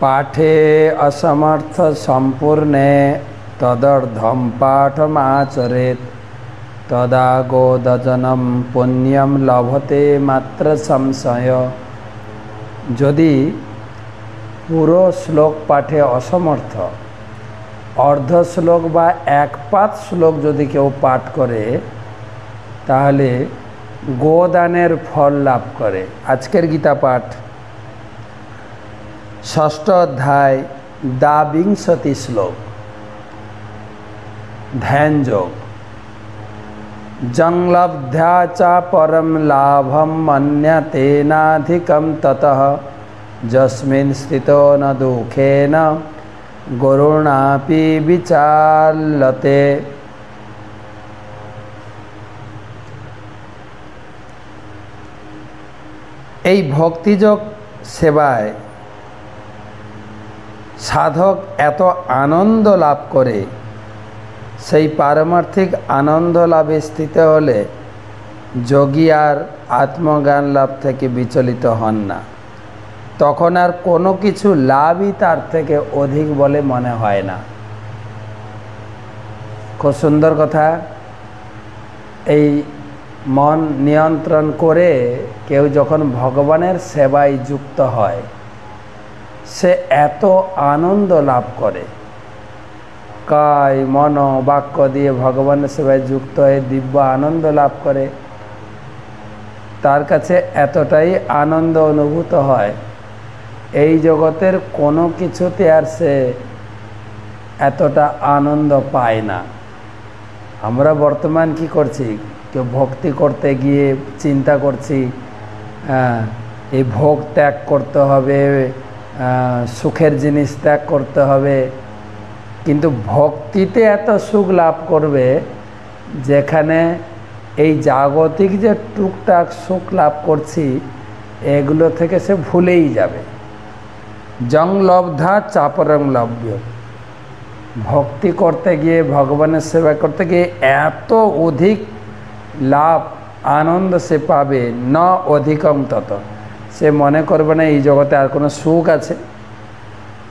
पाठे असमर्थ संपूर्णे तदर्धम पाठमाचरेत् तदा गोदजनम पुण्यम लभते मात्र संशय। यदि পুরো শ্লোক পাঠে অসমর্থ অর্ধ শ্লোক বা এক পাদ শ্লোক যদি কেউ পাঠ করে তাহলে গোদানের ফল লাভ করে। আজকের গীতা পাঠ ষষ্ঠ অধ্যায় দ্বাবিংশতি শ্লোক, ধ্যান যোগ। জং লব্ধ্বা চ পরম লাভম মন্যতেনাধিকম ততঃ যস্মিন স্থিতো ন দুঃখেন গুরুণাপি বিচাল্যতে। এই ভক্তিযোগ সেবায় সাধক এত আনন্দ লাভ করে, সেই পারমার্থিক আনন্দ লাভে স্থিত হলে যোগী আর আত্মজ্ঞান লাভ থেকে বিচলিত হন না। তখন আর কোনো কিছু লাভই তার থেকে অধিক বলে মনে হয় না। খুব সুন্দর কথা। এই মন নিয়ন্ত্রণ করে কেউ যখন ভগবানের সেবায় যুক্ত হয় সে এত আনন্দ লাভ করে, কায় মন বাক্য দিয়ে ভগবানের সেবায় যুক্ত হয়ে দিব্য আনন্দ লাভ করে। তার কাছে এতটাই আনন্দ অনুভূত হয়, এই জগতের কোনো কিছুতে আর সে এতটা আনন্দ পায় না। আমরা বর্তমান কি করছি, কেউ ভক্তি করতে গিয়ে চিন্তা করছি এই ভোগ ত্যাগ করতে হবে, সুখের জিনিস ত্যাগ করতে হবে। কিন্তু ভক্তিতে এত সুখ লাভ করবে যেখানে এই জাগতিক যে টুকটাক সুখ লাভ করছি এগুলো থেকে সে ভুলেই যাবে। জং লব্ধা চাপরং লভ্য। ভক্তি করতে গিয়ে ভগবানের সেবা করতে গিয়ে এত অধিক লাভ আনন্দ সে পাবে, ন অধিকম তত। সে মনে করবে না এই জগতে আর কোনো সুখ আছে।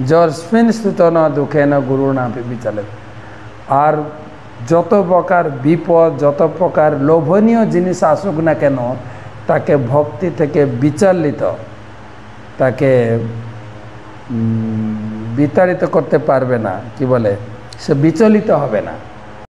যস্মিন স্থিত ন দুঃখে ন গুরু না বিচালে। আর যত প্রকার বিপদ, যত প্রকার লোভনীয় জিনিস আসুক না কেন, তাকে ভক্তি থেকে বিচলিত, তাকে বিতাড়িত করতে পারবে না। কি বলে, সে বিচলিত হবে না।